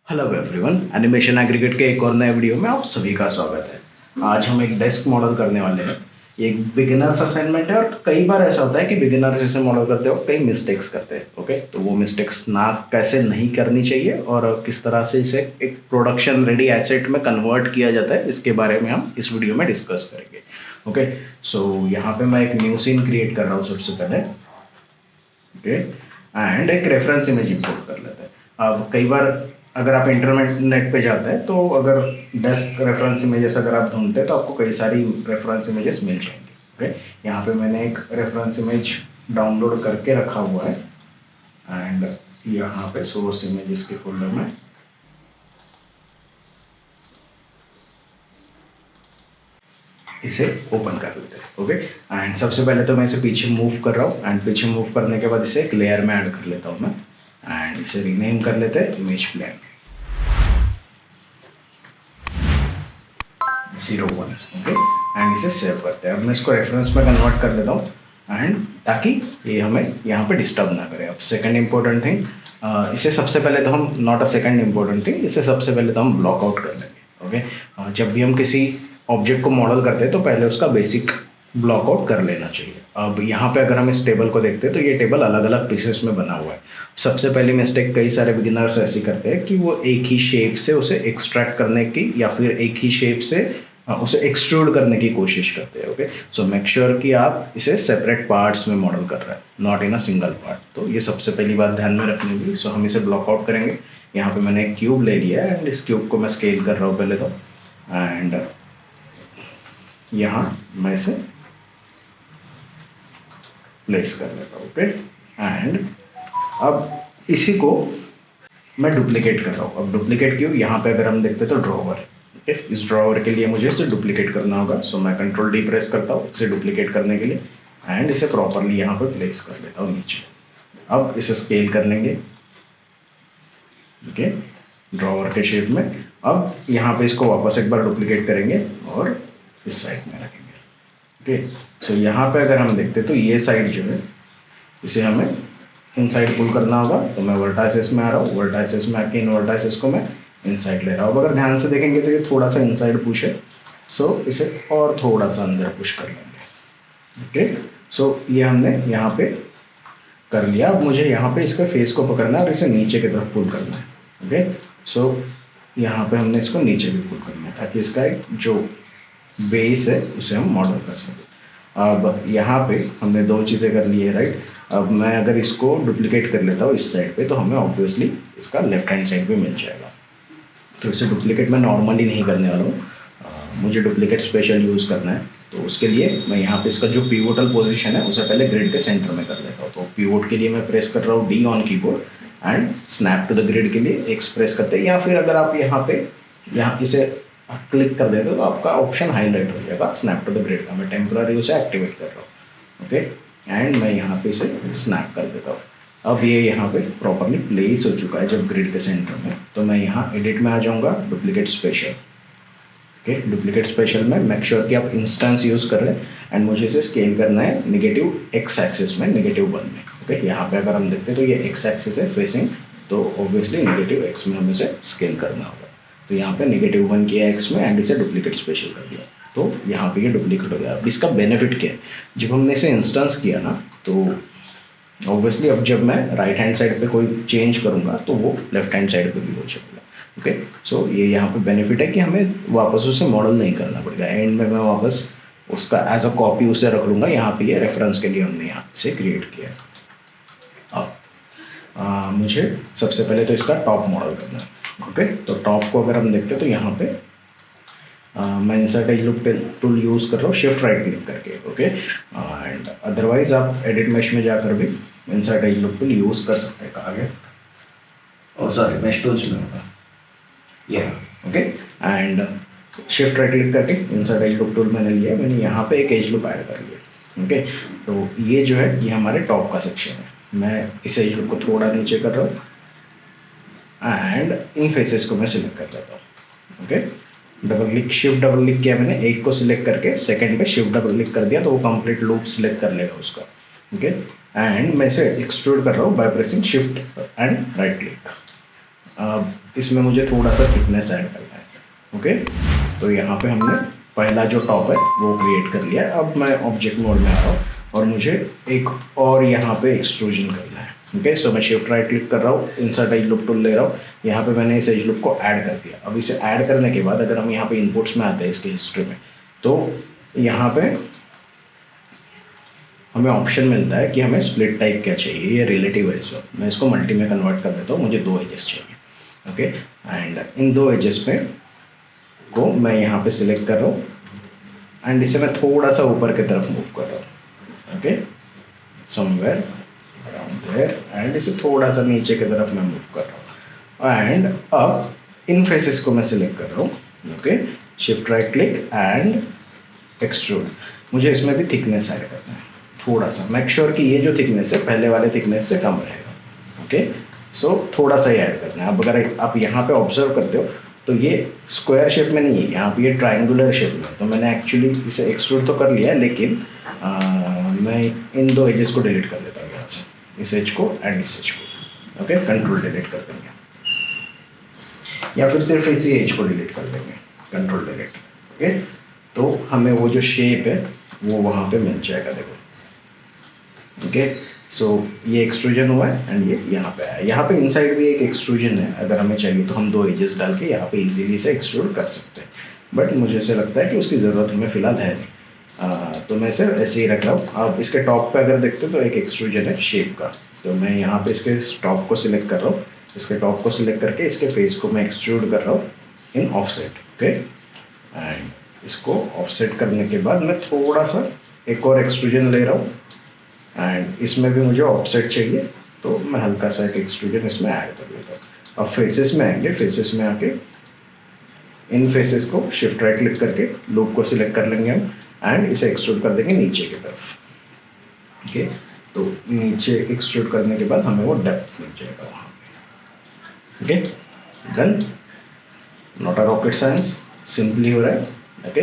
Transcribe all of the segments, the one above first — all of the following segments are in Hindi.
हेलो एवरीवन, एनिमेशन एग्रीगेट के एक और नए वीडियो में आप सभी का स्वागत है। आज हम एक डेस्क मॉडल करने वाले हैं। ये एक बिगिनर्स असाइनमेंट है और कई बार ऐसा होता है कि बिगिनर्स इसे मॉडल करते हो कई मिस्टेक्स करते हैं। ओके, तो वो मिस्टेक्स ना कैसे नहीं करनी चाहिए और किस तरह से इसे एक प्रोडक्शन रेडी एसेट में कन्वर्ट किया जाता है, इसके बारे में हम इस वीडियो में डिस्कस करेंगे। ओके, सो यहाँ पे मैं एक न्यू सीन क्रिएट कर रहा हूँ सबसे पहले। ओके, एंड एक रेफरेंस इमेज इंपोर्ट कर लेते हैं। अब कई बार अगर आप इंटरनेट पे जाते हैं तो अगर डेस्क रेफरेंस इमेजेस अगर आप ढूंढते हैं तो आपको कई सारी रेफरेंस इमेजेस मिल जाएंगी। ओके, यहाँ पे मैंने एक रेफरेंस इमेज डाउनलोड करके रखा हुआ है एंड यहाँ पे सोर्स इमेजेस के फोल्डर में इसे ओपन कर लेते हैं। ओके, एंड सबसे पहले तो मैं इसे पीछे मूव कर रहा हूँ एंड पीछे मूव करने के बाद इसे एक लेयर में ऐड कर लेता हूँ मैं एंड इसे रीनेम कर लेते हैं इमेज प्लेन 01। ओके, एंड इसे सेव करते हैं। अब मैं इसको रेफरेंस में कन्वर्ट कर लेता हूँ एंड ताकि ये हमें यहाँ पे डिस्टर्ब ना करे। अब सेकंड इंपॉर्टेंट थिंग, इसे सबसे पहले तो हम not a second important thing, इसे सबसे पहले तो हम ब्लॉक आउट कर लेंगे। ओके, जब भी हम किसी ऑब्जेक्ट को मॉडल करते हैं तो पहले उसका बेसिक ब्लॉक आउट कर लेना चाहिए। अब यहाँ पे अगर हम इस टेबल को देखते हैं तो ये टेबल अलग अलग पीसेस में बना हुआ है। सबसे पहली मिस्टेक कई सारे बिगिनर्स ऐसी करते हैं कि वो एक ही शेप से उसे एक्सट्रैक्ट करने की या फिर एक ही शेप से उसे एक्सट्रूड करने की कोशिश करते हैं। ओके, सो मेक श्योर कि आप इसे सेपरेट पार्ट्स में मॉडल कर रहे हैं, not in a single part. तो ये सबसे पहली बात ध्यान में रखनी होगी। सो हम इसे ब्लॉक आउट करेंगे। यहाँ पे मैंने एक क्यूब ले लिया है एंड इस क्यूब को मैं स्केल कर रहा हूँ पहले तो, एंड यहाँ मैं इसे प्लेस कर लेता हूँ। ओके, एंड अब इसी को मैं डुप्लीकेट कर रहा हूँ। अब डुप्लीकेट क्यों, यहाँ पे अगर हम देखते तो ड्रॉवर है। ओके, इस ड्रॉवर के लिए मुझे इसे डुप्लीकेट करना होगा। सो मैं कंट्रोल डी प्रेस करता हूँ इसे डुप्लीकेट करने के लिए एंड इसे प्रॉपरली यहाँ पर प्लेस कर लेता हूँ नीचे। अब इसे स्केल कर लेंगे। ओके, ड्रॉवर के शेप में। अब यहाँ पे इसको वापस एक बार डुप्लीकेट करेंगे और इस साइड में रखेंगे। ओके, सो यहाँ पे अगर हम देखते तो ये साइड जो है इसे हमें इनसाइड पुल करना होगा। तो मैं वर्टाइसेस में आ रहा हूँ, वर्टाइसेस में आके इन वर्टाइसेस को मैं इनसाइड ले रहा हूँ। अगर ध्यान से देखेंगे तो ये थोड़ा सा इनसाइड पुश है, सो इसे और थोड़ा सा अंदर पुश कर लेंगे। ओके, सो ये हमने यहाँ पे कर लिया। अब मुझे यहाँ पे इसके फेस को पकड़ना है और इसे नीचे की तरफ पुल करना है। ओके, सो यहाँ पे हमने इसको नीचे भी पुल करना है ताकि इसका एक जो बेस है उसे हम मॉडल कर सकें। अब यहाँ पे हमने दो चीज़ें कर ली है, राइट। अब मैं अगर इसको डुप्लीकेट कर लेता हूँ इस साइड पे तो हमें ऑब्वियसली इसका लेफ्ट हैंड साइड भी मिल जाएगा। तो इसे डुप्लीकेट मैं नॉर्मली नहीं करने वाला हूँ, मुझे डुप्लीकेट स्पेशल यूज़ करना है। तो उसके लिए मैं यहाँ पे इसका जो पिवोटल पोजीशन है उसे पहले ग्रिड के सेंटर में कर लेता हूँ। तो पिवोट के लिए मैं प्रेस कर रहा हूँ D on keyboard and snap to the grid के लिए एक्स प्रेस करते हैं, या फिर अगर आप यहाँ इसे क्लिक कर देते तो आपका ऑप्शन हाईलाइट हो जाएगा स्नैप टू द ग्रिड का। मैं टेम्पररी उसे एक्टिवेट कर रहा हूँ। ओके, एंड मैं यहाँ पे इसे स्नैप कर देता हूँ। अब ये यहाँ पे प्रॉपरली प्लेस हो चुका है जब ग्रिड के सेंटर में। तो मैं यहाँ एडिट में आ जाऊँगा, duplicate special. Okay, duplicate special में मेक श्योर कि आप इंस्टेंस यूज़ कर रहे हैं एंड मुझे इसे स्केल करना है नेगेटिव एक्स एक्सिस में, -1 में। ओके, यहाँ पे अगर हम देखते हैं तो ये एक्स एक्सिस है फेसिंग, तो ऑब्वियसली नेगेटिव एक्स में हमें इसे स्केल करना होगा। तो यहाँ पे -1 किया एक्स में एंड इसे डुप्लीकेट स्पेशल कर दिया, तो यहाँ पे ये डुप्लीकेट हो गया। अब इसका बेनिफिट क्या है, जब हमने इसे इंस्टेंस किया ना तो ऑब्वियसली अब जब मैं राइट हैंड साइड पे कोई चेंज करूँगा तो वो लेफ्ट हैंड साइड पे भी हो जाएगा। ओके, सो ये यहाँ पे बेनिफिट है कि हमें वापस उसे मॉडल नहीं करना पड़ेगा। एंड में मैं वापस उसका एज अ कॉपी उसे रख लूँगा। यहाँ पे ये रेफरेंस के लिए हमने यहाँ से क्रिएट किया है। अब मुझे सबसे पहले तो इसका टॉप मॉडल करना है। ओके, तो टॉप को अगर हम देखते हैं तो यहाँ पे मैं insert as look tool use कर रहा हूँ शिफ्ट राइट क्लिक करके। ओके, एंड अदरवाइज आप एडिट मेश में जाकर भी insert as look tool use कर सकते हैं। कहाँ गया, और सॉरी मेश टूल्स में होगा ये। Okay, and shift right click करके इंसर्ट एज लुक टूल मैंने लिया, मैंने यहाँ पे एक एज लुक ऐड कर लिया। ओके, तो ये जो है ये हमारे टॉप का सेक्शन है। मैं इस एज लुक को थोड़ा नीचे कर रहा हूँ एंड इन फेसेस को मैं सिलेक्ट कर लेता हूँ। Okay, double click shift double click किया मैंने, एक को सिलेक्ट करके सेकंड पे शिफ्ट डबल क्लिक कर दिया तो वो कंप्लीट लूप सिलेक्ट कर लेगा उसका। ओके, एंड मैं इसे एक्सट्रूड कर रहा हूँ by pressing shift and right click. अब इसमें मुझे थोड़ा सा थिकनेस ऐड करना है। ओके, तो यहाँ पे हमने पहला जो टॉप है वो क्रिएट कर लिया। अब मैं ऑब्जेक्ट मोड में आ रहा हूँ और मुझे एक और यहाँ पे एक्सट्रूजन करना है। ओके, सो मैं शिफ्ट राइट क्लिक कर रहा हूँ, इंसर्ट एज लूप टूल ले रहा हूँ, यहाँ पे मैंने इस एज लूप को ऐड कर दिया। अब इसे ऐड करने के बाद अगर हम यहाँ पे इनपुट्स में आते हैं इसके हिस्ट्री में, तो यहाँ पे हमें ऑप्शन मिलता है कि हमें स्प्लिट टाइप क्या चाहिए, ये रिलेटिव है। इसमें मैं इसको मल्टी में कन्वर्ट कर देता हूँ, मुझे 2 एजेस चाहिए। ओके, एंड इन 2 एजेस पे को मैं यहाँ पे सिलेक्ट कर रहा हूँ एंड इसे मैं थोड़ा सा ऊपर की तरफ मूव कर रहा हूँ। Okay, somewhere around there, and इसे थोड़ा सा नीचे की तरफ मैं मूव कर रहा हूँ। एंड अब इन फेसेस को मैं सिलेक्ट कर रहा हूँ। Okay, shift right click and extrude. मुझे इसमें भी थिकनेस ऐड करना है थोड़ा सा, मेक श्योर कि ये जो थिकनेस है पहले वाले थिकनेस से कम रहेगा। ओके, सो थोड़ा सा ही ऐड करना है। अब अगर आप यहाँ पे ऑब्जर्व करते हो तो ये स्क्वायर शेप में नहीं है, यहाँ पे ये ट्रायंगुलर शेप में। तो मैंने एक्चुअली इसे एक्सट्रूड तो कर लिया है, लेकिन मैं इन 2 एजेस को डिलीट कर देता हूँ यहाँ से, इस एज को एंड इस एज को। ओके, कंट्रोल डिलीट कर देंगे, या फिर सिर्फ इसी एज को डिलीट कर देंगे, कंट्रोल डिलीट। ओके, तो हमें वो जो शेप है वो वहाँ पे मिल जाएगा। देखो, ओके, सो ये एक्सट्रूजन हुआ है एंड ये यहाँ पे आया। यहाँ पे इनसाइड भी एक एक्सट्रूजन है, अगर हमें चाहिए तो हम 2 एजेस डाल के यहाँ पे इजीली से एक्सट्रूड कर सकते हैं, बट मुझे ऐसे लगता है कि उसकी ज़रूरत हमें फ़िलहाल है नहीं। तो मैं इसे ऐसे ही रख रहा हूँ। अब इसके टॉप पे अगर देखते तो एक एक्सट्रूजन है शेप का, तो मैं यहाँ पे इसके टॉप को सिलेक्ट कर रहा हूँ, इसके टॉप को सिलेक्ट करके इसके फेस को मैं एक्सट्रूड कर रहा हूँ इन ऑफसेट। ओके, एंड इसको ऑफसेट करने के बाद मैं थोड़ा सा एक और एक्सट्रूजन ले रहा हूँ एंड इसमें भी मुझे ऑफसेट चाहिए, तो मैं हल्का सा एक एक्सट्रूजन इसमें ऐड कर देता हूँ। अब फेसेस में आएंगे, फेसेस में आके इन फेसेस को शिफ्ट राइट क्लिक करके लूप को सिलेक्ट कर लेंगे हम एंड इसे एक्सट्रूड कर देंगे नीचे की तरफ। ओके, तो नीचे एक्सट्रूड करने के बाद हमें वो डेप्थ मिल जाएगा वहाँ पे। Okay, done, not a rocket science, simply हो रहा है। ओके,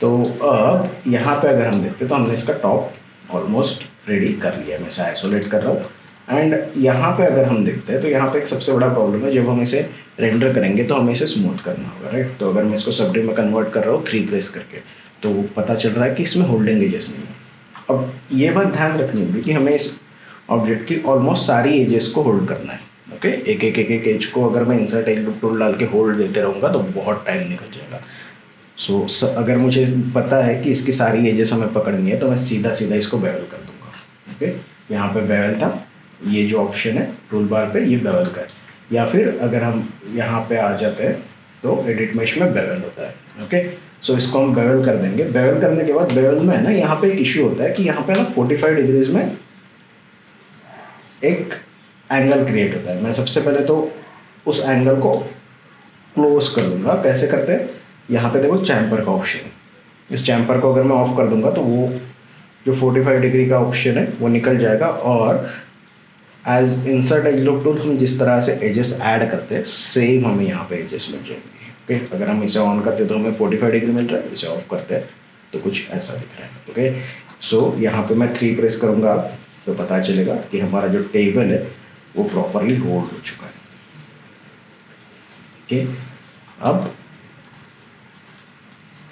तो अब यहाँ पे अगर हम देखते तो हमने इसका टॉप ऑलमोस्ट रेडी कर लिया। मैं इसे आइसोलेट कर रहा हूँ एंड यहाँ पे अगर हम देखते हैं तो यहाँ पे एक सबसे बड़ा प्रॉब्लम है, जब हम इसे रेंडर करेंगे तो हमें इसे स्मूथ करना होगा, राइट। तो अगर मैं इसको सबडी में कन्वर्ट कर रहा हूँ 3 प्रेस करके, तो पता चल रहा है कि इसमें होल्डिंग एजेस नहीं है। अब ये बात ध्यान रखनी होगी कि हमें इस ऑब्जेक्ट की ऑलमोस्ट सारी एजेस को होल्ड करना है। ओके, एक एज को अगर मैं इंसर्ट एज लूप टूल डाल के होल्ड देते रहूँगा तो बहुत टाइम निकल जाएगा। सो अगर मुझे पता है कि इसकी सारी एजेस हमें पकड़नी है तो मैं सीधा सीधा इसको बेवल कर दूंगा। ओके, यहाँ पे बेवल था, ये जो ऑप्शन है टूल बार पे ये बेवल का है, या फिर अगर हम यहाँ पे आ जाते हैं तो एडिट मेश में बेवल होता है। ओके, सो इसको हम बेवल कर देंगे। बेवल करने के बाद बेवल में है ना, यहाँ पे एक इश्यू होता है कि यहाँ पे ना 45 डिग्रीज में एक एंगल क्रिएट होता है। मैं सबसे पहले तो उस एंगल को क्लोज कर दूंगा। कैसे करते हैं, यहाँ पे देखो चैम्पर का ऑप्शन, इस चैम्पर को अगर मैं ऑफ कर दूंगा तो वो जो 45 डिग्री का ऑप्शन है वो निकल जाएगा, और edge insert edge loop tool हम जिस तरह से एजेस ऐड करते हैं सेम हमें यहाँ पे एजेस मिल जाएंगे। ओके, अगर हम इसे ऑन करते हैं तो हमें 45 डिग्री मिल रहा है, इसे ऑफ करते हैं तो कुछ ऐसा दिख रहा है। ओके, सो यहाँ पे मैं 3 प्रेस करूँगा तो पता चलेगा कि हमारा जो टेबल है वो प्रॉपरली होल्ड हो चुका है। ओके, अब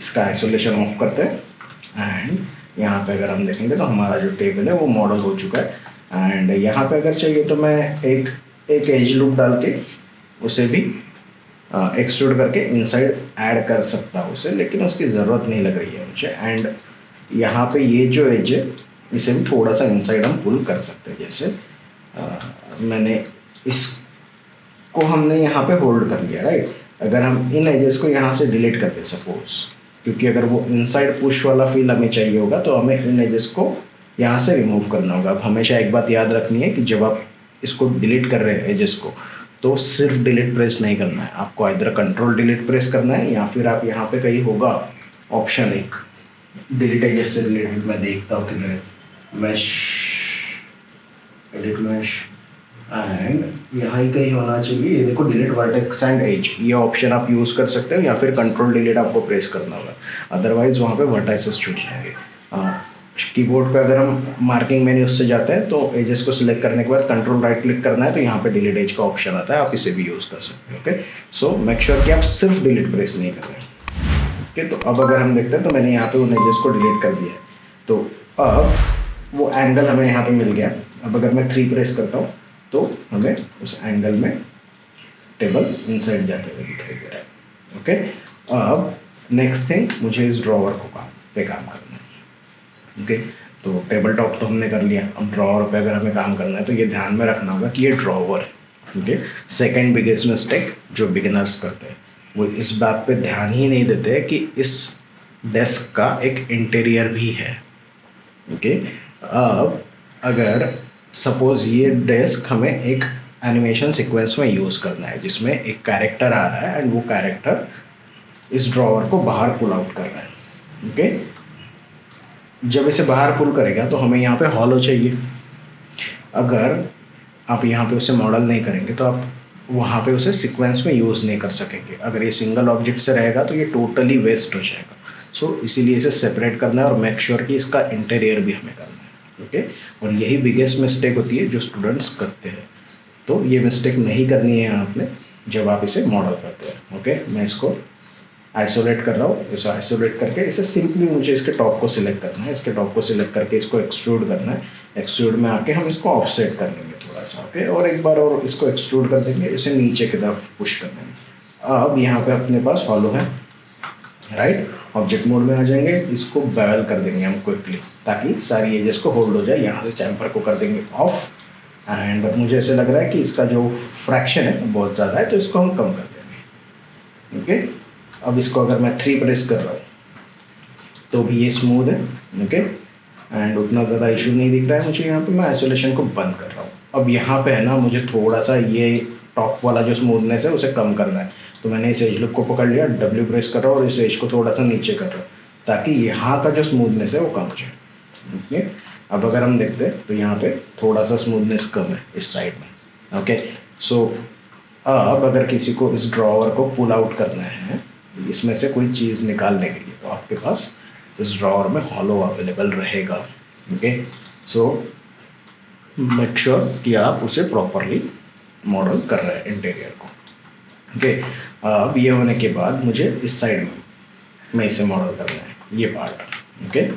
इसका आइसोलेशन ऑफ करते हैं एंड यहाँ पे अगर हम देखेंगे तो हमारा जो टेबल है वो मॉडल हो चुका है। एंड यहाँ पे अगर चाहिए तो मैं एक एज लूप डाल के उसे भी एक्सट्रूड करके इनसाइड ऐड कर सकता हूँ उसे, लेकिन उसकी ज़रूरत नहीं लग रही है मुझे। एंड यहाँ पे ये जो एज है इसे भी थोड़ा सा इनसाइड हम पुल कर सकते हैं। जैसे मैंने इसको हमने यहाँ पे होल्ड कर लिया, राइट। अगर हम इन एजेस को यहाँ से डिलीट कर दे सपोज, क्योंकि अगर वो इनसाइड पुश वाला फील हमें चाहिए होगा तो हमें इन एजेस को यहाँ से रिमूव करना होगा। अब हमेशा एक बात याद रखनी है कि जब आप इसको डिलीट कर रहे हैं एजेस को, तो सिर्फ डिलीट प्रेस नहीं करना है, आपको इधर कंट्रोल डिलीट प्रेस करना है, या फिर आप यहाँ पे कहीं होगा ऑप्शन एक डिलीट एजेस से रिलेटेड, मैं देखता हूँ किधर है, मैश, एडिट मैश, एंड यहाँ ही कहीं होना चाहिए। ये देखो डिलीट वर्टेक्स एंड एज, ये ऑप्शन आप यूज़ कर सकते हो, या फिर कंट्रोल डिलीट आपको प्रेस करना होगा, अदरवाइज वहाँ पे वर्टाइसेस छूट जाएंगे। कीबोर्ड पे अगर हम मार्किंग मेन्यू से जाते हैं तो एजेस को सिलेक्ट करने के बाद कंट्रोल राइट क्लिक करना है, तो यहाँ पे डिलीट एज का ऑप्शन आता है, आप इसे भी यूज़ कर सकते हैं। ओके, सो मेक श्योर कि आप सिर्फ डिलीट प्रेस नहीं कर रहे हैं। ओके, तो अब अगर हम देखते हैं तो मैंने यहाँ पे उन एजेस को डिलीट कर दिया है, तो अब वो एंगल हमें यहाँ पे मिल गया। अब अगर मैं 3 प्रेस करता हूँ तो हमें उस एंगल में टेबल इनसाइड जाते हुए दिखाई दे रहा है। ओके, अब नेक्स्ट थिंग, मुझे इस ड्रॉवर को काम करना है। ओके, तो टेबल टॉप तो हमने कर लिया, अब ड्रॉवर पे अगर हमें काम करना है तो ये ध्यान में रखना होगा कि ये ड्रॉवर है। ओके, सेकेंड बिगेस्ट मिस्टेक जो बिगिनर्स करते हैं वो इस बात पे ध्यान ही नहीं देते कि इस डेस्क का एक इंटीरियर भी है। ओके, अब अगर सपोज ये डेस्क हमें एक एनिमेशन सीक्वेंस में यूज़ करना है जिसमें एक कैरेक्टर आ रहा है एंड वो कैरेक्टर इस ड्रॉवर को बाहर पुल आउट कर रहा है। ओके, जब इसे बाहर पुल करेगा तो हमें यहाँ पे हॉलो चाहिए। अगर आप यहाँ पे उसे मॉडल नहीं करेंगे तो आप वहाँ पे उसे सीक्वेंस में यूज़ नहीं कर सकेंगे। अगर ये सिंगल ऑब्जेक्ट से रहेगा तो ये टोटली वेस्ट हो जाएगा। सो इसीलिए इसे सेपरेट करना है और मेक श्योर कि इसका इंटीरियर भी हमें करना है। ओके, और यही बिगेस्ट मिस्टेक होती है जो स्टूडेंट्स करते हैं, तो ये मिस्टेक नहीं करनी है आपने जब आप इसे मॉडल करते हैं। ओके, मैं इसको आइसोलेट कर रहा हूँ, इसे आइसोलेट करके इसे सिंपली मुझे इसके टॉप को सिलेक्ट करना है, इसके टॉप को सिलेक्ट करके इसको एक्सट्रूड करना है। एक्सट्रूड में आके हम इसको ऑफसेट कर लेंगे थोड़ा सा। ओके, और एक बार और इसको एक्सट्रूड कर देंगे, इसे नीचे की तरफ पुश कर देंगे। अब यहाँ पे अपने पास हॉलो है, राइट, ऑब्जेक्ट मोड में आ जाएंगे, इसको बेवल कर देंगे हम क्विकली ताकि सारी एजेस को होल्ड हो जाए। यहाँ से चैम्पर को कर देंगे ऑफ, एंड मुझे ऐसे लग रहा है कि इसका जो फ्रैक्शन है बहुत ज़्यादा है तो इसको हम कम कर देंगे। ओके, अब इसको अगर मैं 3 प्रेस कर रहा हूँ तो भी ये स्मूथ है। ओके, एंड उतना ज़्यादा इशू नहीं दिख रहा है मुझे यहाँ पे। मैं आइसोलेशन को बंद कर रहा हूँ। अब यहाँ पे है ना, मुझे थोड़ा सा ये टॉप वाला जो स्मूथनेस है उसे कम करना है, तो मैंने इस एज लुक को पकड़ लिया, डब्ल्यू प्रेस कर रहा हूँ और इस एज को थोड़ा सा नीचे कर रहा हूँ ताकि यहाँ का जो स्मूथनेस है वो कम हो जाए। ओके, अब अगर हम देखते हैं तो यहाँ पे थोड़ा सा स्मूथनेस कम है इस साइड में। ओके, सो अब अगर किसी को इस ड्रॉवर को पुल आउट करना है इसमें से कोई चीज़ निकालने के लिए, तो आपके पास इस ड्रॉवर में हॉलो अवेलेबल रहेगा। ओके, सो मेक श्योर कि आप उसे प्रॉपरली मॉडल कर रहे हैं इंटीरियर को। ओके, अब ये होने के बाद मुझे इस साइड में इसे मॉडल करना है, ये पार्ट। ओके,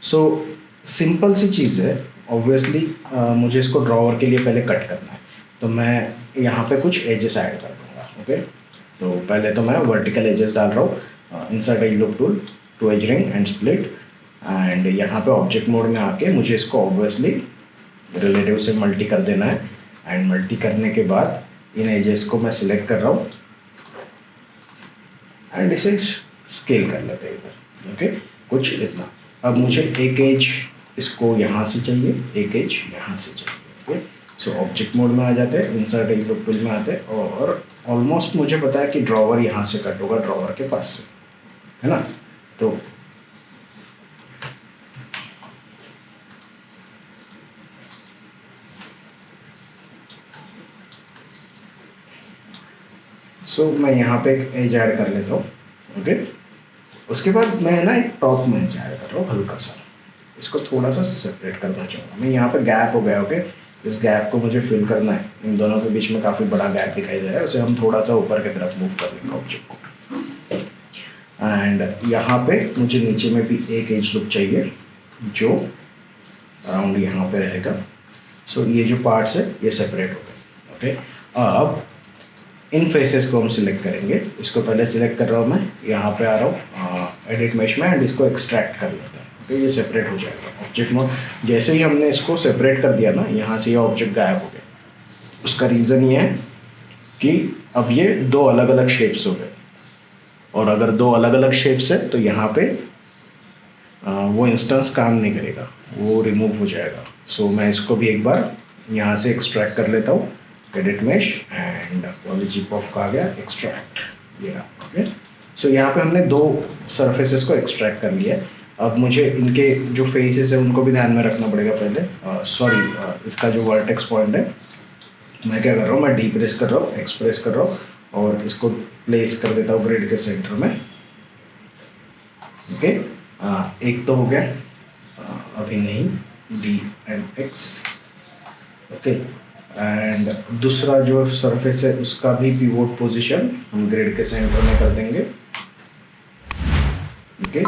सो सिंपल सी चीज़ है। ऑब्वियसली मुझे इसको ड्रॉवर के लिए पहले कट करना है, तो मैं यहाँ पे कुछ एजेस ऐड कर दूँगा। ओके, तो पहले तो मैं वर्टिकल एजेस डाल रहा हूँ, insert edge loop tool, to edge ring and split, and यहाँ पे ऑब्जेक्ट मोड में आके मुझे इसको ऑब्वियसली रिलेटिव से मल्टी कर देना है। एंड मल्टी करने के बाद इन एजेस को मैं सिलेक्ट कर रहा हूँ एंड इसे स्केल कर लेते हैं इधर। ओके, कुछ इतना। अब मुझे एक एज इसको यहाँ से चाहिए, एक एज यहाँ से चाहिए। ओके, सो ऑब्जेक्ट मोड में आ जाते हैं, इंसर्ट एज लूप टूल में आते हैं, और ऑलमोस्ट मुझे पता है कि ड्रॉवर यहाँ से कट होगा, ड्रॉवर के पास से, है ना। तो मैं यहाँ पे एक एज ऐड कर लेता हूँ। ओके, उसके बाद मैं ना एक टॉप में एज ऐड कर रहा हूँ हल्का सा, इसको थोड़ा सा सेपरेट करना चाहूँगा मैं। यहाँ पे गैप हो गया। ओके, इस गैप को मुझे फिल करना है, इन दोनों के बीच में काफ़ी बड़ा गैप दिखाई दे रहा है, उसे हम थोड़ा सा ऊपर की तरफ मूव कर देंगे ऑब्जेक्ट को। एंड यहाँ पे मुझे नीचे में भी एक एज लुक चाहिए जो अराउंड यहाँ पे रहेगा। सो ये जो पार्ट्स है ये सेपरेट हो गए। ओके, अब इन फेसेस को हम सिलेक्ट करेंगे। इसको पहले सिलेक्ट कर रहा हूँ मैं, यहाँ पे आ रहा हूँ एडिट मेश में, एंड इसको एक्सट्रैक्ट कर लेते हैं। तो ये सेपरेट हो जाएगा ऑब्जेक्ट मोड। जैसे ही हमने इसको सेपरेट कर दिया ना, यहाँ से ये ऑब्जेक्ट गायब हो गया। उसका रीज़न ये है कि अब ये दो अलग अलग शेप्स हो गए, और अगर दो अलग अलग शेप्स है तो यहाँ पे वो इंस्टेंस काम नहीं करेगा, वो रिमूव हो जाएगा। सो मैं इसको भी एक बार यहाँ से एक्सट्रैक्ट कर लेता हूँ, एडिट मेश एंड पॉलीजिप ऑफ का आ गया एक्सट्रैक्ट, ये रहा। ओके, सो यहाँ पे हमने दो सरफेसेस को एक्सट्रैक्ट कर लिया। अब मुझे इनके जो फेसेस है उनको भी ध्यान में रखना पड़ेगा पहले। सॉरी, इसका जो वर्टेक्स पॉइंट है, मैं क्या कर रहा हूँ, मैं डी प्रेस कर रहा हूँ, एक्स प्रेस कर रहा हूँ, और इसको प्लेस कर देता हूँ ग्रिड के सेंटर में। ओके, एक तो हो गया। अभी नहीं, D and x. Okay, and दूसरा जो सरफेस है उसका भी पिवोट पोजीशन हम ग्रिड के सेंटर में कर देंगे। ओके,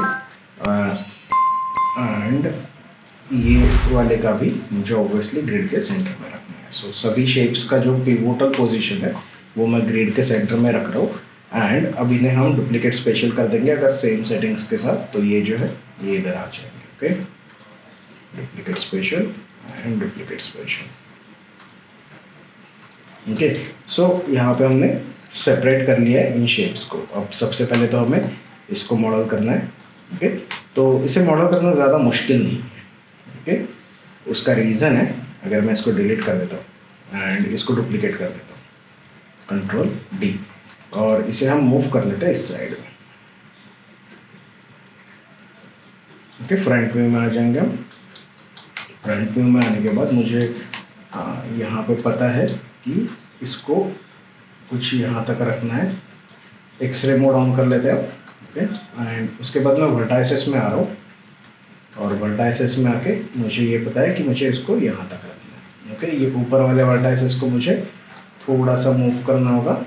एंड ये वाले का भी मुझे ऑब्वियसली ग्रिड के सेंटर में रखना है। सो सभी शेप्स का जो पिवोटल पोजीशन है वो मैं ग्रिड के सेंटर में रख रहा हूँ। एंड अब इन्हें हम डुप्लीकेट स्पेशल कर देंगे अगर सेम सेटिंग्स के साथ, तो ये जो है ये इधर आ जाएंगे। Okay, duplicate special and duplicate special. Okay, so यहाँ पे हमने सेपरेट कर लिया है इन शेप्स को। अब सबसे पहले तो हमें इसको मॉडल करना है। ओके, तो इसे मॉडल करना ज़्यादा मुश्किल नहीं है। ओके, उसका रीज़न है, अगर मैं इसको डिलीट कर देता हूँ एंड इसको डुप्लीकेट कर देता हूँ, कंट्रोल डी, और इसे हम मूव कर लेते हैं इस साइड में। ओके, फ्रंट व्यू में आ जाएंगे हम। फ्रंट व्यू में आने के बाद मुझे यहाँ पे पता है कि इसको कुछ यहाँ तक रखना है। एक्सरे मोड ऑन कर लेते हैं अब। ओके, एंड उसके बाद मैं वर्टाइसेस में आ रहा हूँ, और वर्टाइसेस में आके मुझे ये पता है कि मुझे इसको यहाँ तक रखना है। ओके, ये ऊपर वाले वर्टाइसेस को मुझे थोड़ा सा मूव करना होगा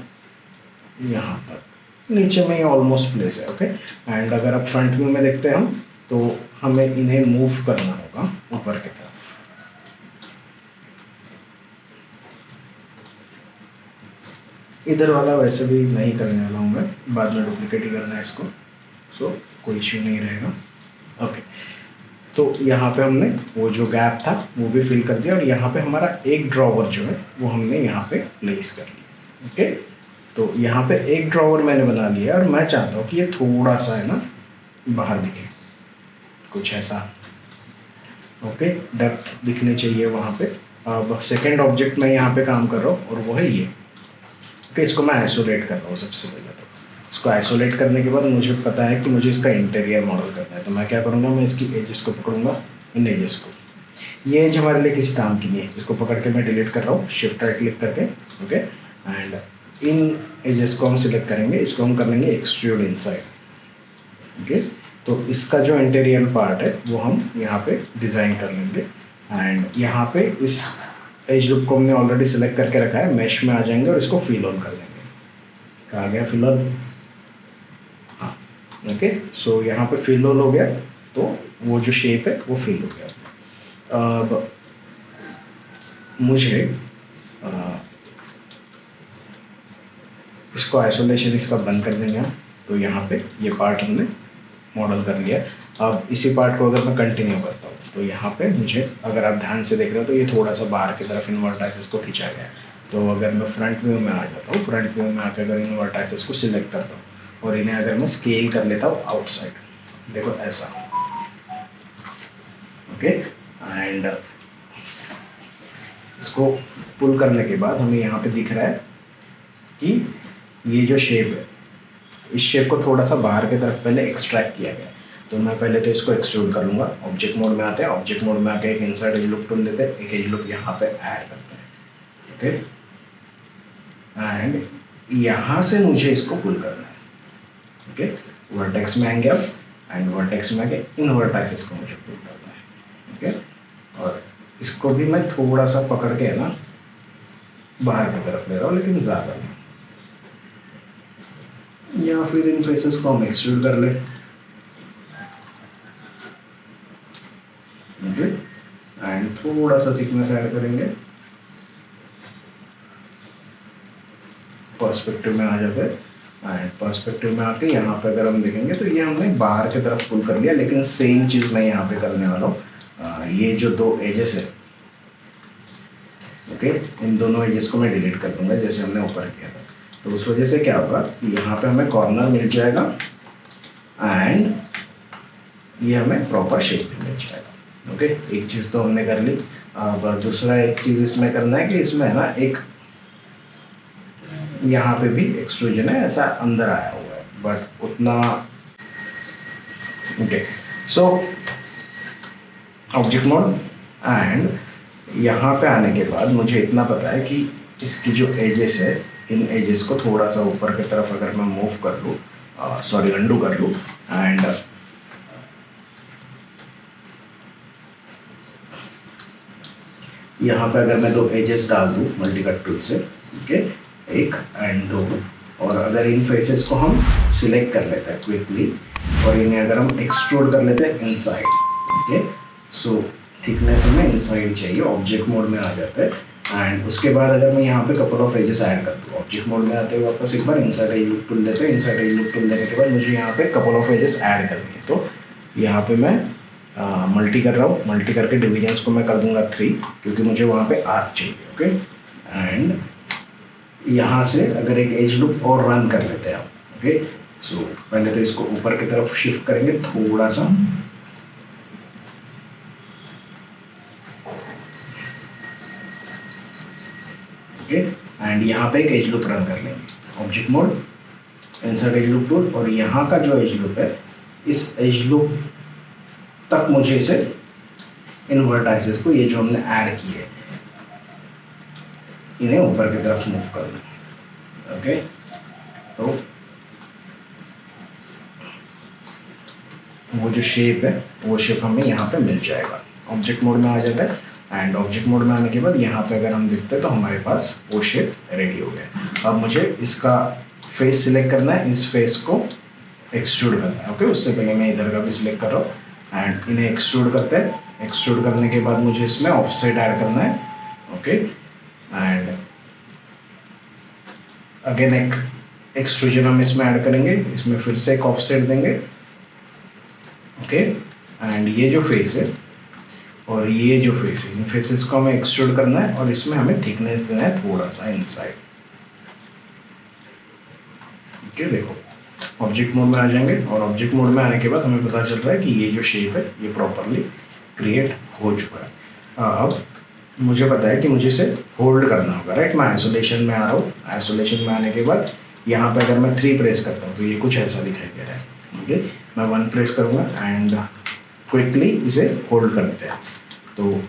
यहाँ तक, नीचे में ये ऑलमोस्ट प्लेस है। ओके, एंड अगर आप फ्रंट व्यू में देखते हैं हम, तो हमें इन्हें मूव करना होगा ऊपर की तरफ। इधर वाला वैसे भी नहीं करने वाला हूँ मैं, बाद में डुप्लीकेट ही करना है इसको, सो कोई इश्यू नहीं रहेगा। ओके, तो यहाँ पे हमने वो जो गैप था वो भी फिल कर दिया, और यहाँ पे हमारा एक ड्रॉवर जो है वो हमने यहाँ पे प्लेस कर लिया। ओके, तो यहाँ पे एक ड्रॉवर मैंने बना लिया, और मैं चाहता हूँ कि ये थोड़ा सा है ना बाहर दिखे, कुछ ऐसा। ओके, डेप्थ दिखनी चाहिए वहाँ पे। अब सेकेंड ऑब्जेक्ट मैं यहाँ पे काम कर रहा हूँ, और वो है ये। ओके, इसको मैं आइसोलेट कर रहा हूँ सबसे पहले। तो इसको आइसोलेट करने के बाद मुझे पता है कि मुझे इसका इंटीरियर मॉडल करना है, तो मैं क्या करूँगा, मैं इसकी एजेस को पकड़ूंगा, इन एजेस को। ये एज हमारे लिए किसी काम की नहीं है, इसको पकड़ के मैं डिलीट कर रहा हूँ शिफ्ट राइट क्लिक करके। ओके, एंड इन एजेस को हम सिलेक्ट करेंगे, इसको हम कर लेंगे एक्सट्रूड इनसाइड। ओके, तो इसका जो इंटीरियर पार्ट है वो हम यहाँ पे डिज़ाइन कर लेंगे। एंड यहाँ पे इस एज लूप को हमने ऑलरेडी सिलेक्ट करके रखा है, मैश में आ जाएंगे और इसको फिल ऑन कर लेंगे। कहाँ गया फिल ऑन? हाँ, ओके, सो यहाँ पे फिल ऑन हो गया, तो वो जो शेप है वो फिल हो गया। अब मुझे इसको आइसोलेशन इसका बंद कर देंगे हम। तो यहाँ पे ये पार्ट हमने मॉडल कर लिया। अब इसी पार्ट को अगर मैं कंटिन्यू करता हूँ, तो यहाँ पे मुझे, अगर आप ध्यान से देख रहे हो, तो ये थोड़ा सा बाहर की तरफ इन वर्टाइसेस को खींचा गया है। तो अगर मैं फ्रंट व्यू में आ जाता हूँ, फ्रंट व्यू में आकर अगर इन वर्टाइसेस को सिलेक्ट करता हूँ, और इन्हें अगर मैं स्केल कर लेता हूँ आउटसाइड, देखो ऐसा। ओके, एंड इसको पुल करने के बाद हमें यहाँ पे दिख रहा है कि ये जो शेप है, इस शेप को थोड़ा सा बाहर की तरफ पहले एक्सट्रैक्ट किया गया। तो मैं पहले तो इसको एक्सट्रूड कर लूँगा। ऑब्जेक्ट मोड में आते हैं, ऑब्जेक्ट मोड में आके एक इंसर्ट एज लूप टूल लेते हैं, एक एज लूप यहाँ पे ऐड करते हैं। ओके, एंड यहाँ से मुझे इसको पुल करना है। ओके, वर्टेक्स में आएंगे अब, एंड वर्टेक्स में आके इन वर्टाइसेस को मुझे पुल करना है। ओके, और इसको भी मैं थोड़ा सा पकड़ के है ना बाहर की तरफ ले रहा हूँ, लेकिन ज़्यादा नहीं। या फिर इन फेसेस को हम एक्सट्रूड कर ले। ओके, एंड थोड़ा सा थिकनेस ऐड करेंगे, पर्सपेक्टिव में आ जाते हैं। एंड पर्सपेक्टिव में आके यहाँ पे अगर हम देखेंगे तो ये हमने बाहर की तरफ पुल कर लिया, लेकिन सेम चीज़ मैं यहाँ पे करने वाला हूँ। ये जो दो एजेस है, ओके, इन दोनों एजेस को मैं डिलीट कर दूंगा जैसे हमने ऊपर किया था। तो उस वजह से क्या होगा, यहाँ पे हमें कॉर्नर मिल जाएगा, एंड ये हमें प्रॉपर शेप भी मिल जाएगा। ओके, एक चीज़ तो हमने कर ली। अब दूसरा एक चीज़ इसमें करना है कि इसमें है ना एक यहाँ पे भी एक्सट्रूजन है, ऐसा अंदर आया हुआ है, बट उतना। Okay, so object mode, and यहाँ पे आने के बाद मुझे इतना पता है कि इसकी जो एजेस है, इन एजेस को थोड़ा सा ऊपर की तरफ अगर मैं मूव कर लूँ, सॉरी अंडू कर लूँ, एंड यहाँ पे अगर मैं 2 एजेस डाल दूँ मल्टी कट टूल से, ओके, 1 एंड 2, और अगर इन फेसेस को हम सिलेक्ट कर लेते हैं क्विकली और इन्हें अगर हम एक्सट्रूड कर लेते हैं इनसाइड, ओके, सो थिकनेस हमें इनसाइड चाहिए, ऑब्जेक्ट मोड में आ जाता है। एंड उसके बाद अगर मैं यहाँ पे कपल ऑफ एजेस ऐड कर दूँ, ऑब्जेक्ट मोड में आते हुए वापस एक बार इंसर्ट एज लूप टूल लेते हैं, इंसर्ट एज लूप टूल लेने के बाद मुझे यहाँ पे कपल ऑफ एजेस ऐड करनी है। तो यहाँ पे मैं मल्टी कर रहा हूँ, मल्टी करके डिविजन्स को मैं कर दूंगा 3 क्योंकि मुझे वहाँ पे आर्क चाहिए, ओके। एंड यहाँ से अगर एक एज लूप और रन कर लेते हैं आप, ओके, सो पहले तो इसको ऊपर की तरफ शिफ्ट करेंगे थोड़ा सा, ओके, एंड यहाँ पे एक एज लूप रन कर लेंगे, object mode, insert edge loop tool, और यहाँ का जो एज लूप है इस एज लूप तक मुझे इसे इन वर्टाइसेस को, ये जो हमने ऐड किए, इन्हें ऊपर की तरफ मूव कर दूँ, ओके। तो वो जो शेप है वो शेप हमें यहाँ पे मिल जाएगा, ऑब्जेक्ट मोड में आ जाता है। एंड ऑब्जेक्ट मोड में आने के बाद यहाँ पे अगर हम देखते हैं तो हमारे पास वो शेप रेडी हो गया। अब मुझे इसका फेस सिलेक्ट करना है, इस फेस को एक्सट्रूड करना है, ओके। उससे पहले मैं इधर का भी सिलेक्ट कर रहा हूँ एंड इन्हें एक्सट्रूड करते हैं। एक्सट्रूड करने के बाद मुझे इसमें ऑफसेट ऐड करना है, ओके, एंड अगेन एक एक्सट्रूजन हम इसमें ऐड करेंगे, इसमें फिर से एक ऑफसेट देंगे, ओके। एंड ये जो फेस है और ये जो फेस है, इन फेसेस को हमें एक्सट्रूड करना है और इसमें हमें थिकनेस देना है थोड़ा सा इनसाइड, ओके। देखो ऑब्जेक्ट मोड में आ जाएंगे और ऑब्जेक्ट मोड में आने के बाद हमें पता चल रहा है कि ये जो शेप है ये प्रॉपरली क्रिएट हो चुका है। अब मुझे पता है कि मुझे इसे होल्ड करना होगा, राइट। मैं आइसोलेशन में आ रहा हूँ, आइसोलेशन में आने के बाद यहाँ पे अगर मैं 3 प्रेस करता हूँ तो ये कुछ ऐसा दिखाई दे रहा है, ओके। मैं 1 प्रेस करूँगा एंड क्विकली इसे होल्ड कर लेते हैं। तो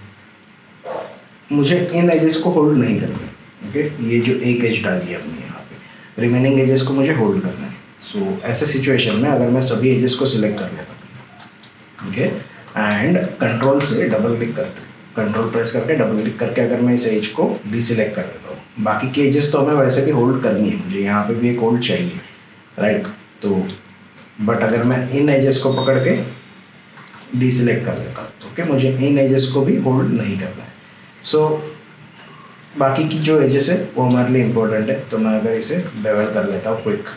मुझे इन एजेस को होल्ड नहीं करना, ओके। ये जो एक एज डाली है अपनी यहाँ पे, रिमेनिंग एजेस को मुझे होल्ड करना है। सो ऐसे सिचुएशन में अगर मैं सभी एजेस को सिलेक्ट कर लेता हूँ, ओके, एंड कंट्रोल से डबल क्लिक करते, कंट्रोल प्रेस करके डबल क्लिक करके अगर मैं इस एज को डिसिलेक्ट कर देता हूँ, बाकी की एजेस तो हमें वैसे भी होल्ड करनी है, मुझे यहाँ पे भी एक होल्ड चाहिए, राइट। तो बट अगर मैं इन एजेस को पकड़ के डिसिलेक्ट कर देता हूँ, ओके, मुझे इन एजेस को भी होल्ड नहीं करना है। सो बाकी की जो एजेस है वो हमारे लिए इम्पोर्टेंट है, तो मैं अगर इसे बेवल कर लेता हूँ क्विक,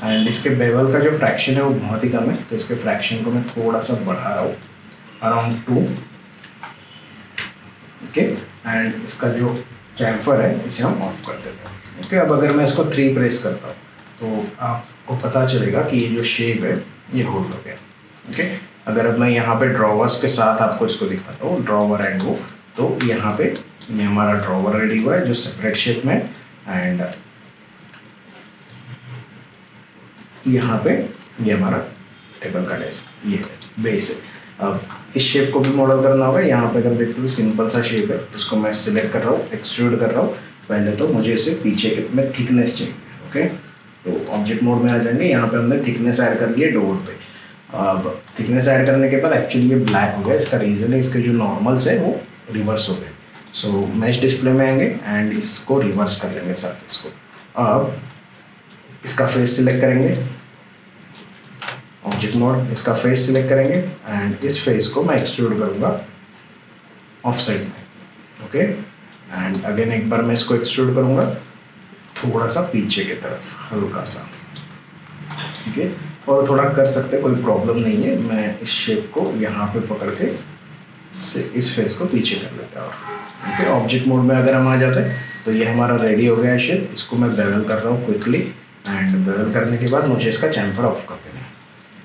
एंड इसके बेवल का जो फ्रैक्शन है वो बहुत ही कम है, तो इसके फ्रैक्शन को मैं थोड़ा सा बढ़ा रहा हूँ, अराउंड 2, ओके। एंड इसका जो चैम्फर है इसे हम ऑफ कर देते हैं, ओके। अब अगर मैं इसको 3 प्रेस करता हूँ तो आपको पता चलेगा कि ये जो शेप है ये होल्ड हो गया, ओके। अगर अब मैं यहाँ पे ड्रॉवर्स के साथ आपको इसको दिखाता हूँ, ड्रॉवर एंड वो, तो यहाँ पे ये हमारा ड्रॉवर रेडी हुआ है जो सेपरेट शेप में, एंड यहाँ पे ये हमारा टेबल का डेस्क, ये बेस है। अब इस शेप को भी मॉडल करना होगा। यहाँ पे अगर देखते हो सिंपल सा शेप है, इसको मैं सिलेक्ट कर रहा हूँ, एक्सट्रूड कर रहा हूँ। पहले तो मुझे इसे पीछे में थिकनेस चाहिए, ओके। तो ऑब्जेक्ट मोड में आ जाएंगे, यहाँ पे हमने थिकनेस ऐड कर लिया डोर पे। अब थिकनेस ऐड करने के बाद एक्चुअली ये ब्लैक हो गया, इसका रीज़न है इसके जो नॉर्मल्स है वो रिवर्स हो गए। सो मैच डिस्प्ले में आएंगे एंड इसको रिवर्स कर लेंगे सरफेस को। अब इसका फेस सिलेक्ट करेंगे, ऑब्जेक्ट मोड, इसका फेस सिलेक्ट करेंगे एंड इस फेस को मैं एक्सट्रूड करूँगा ऑफ साइड में, ओके। एंड अगेन एक बार मैं इसको एक्सट्रूड करूँगा थोड़ा सा पीछे की तरफ, हल्का सा, ठीक है। और थोड़ा कर सकते, कोई प्रॉब्लम नहीं है। मैं इस शेप को यहाँ पे पकड़ के से इस फेस को पीछे कर लेता हूँ, ठीक है। ऑब्जेक्ट मोड में अगर हम आ जाते हैं तो ये हमारा रेडी हो गया है शेप। इसको मैं बेवल कर रहा हूँ क्विकली, एंड बेवल करने के बाद मुझे इसका चैम्फर ऑफ कर देना है,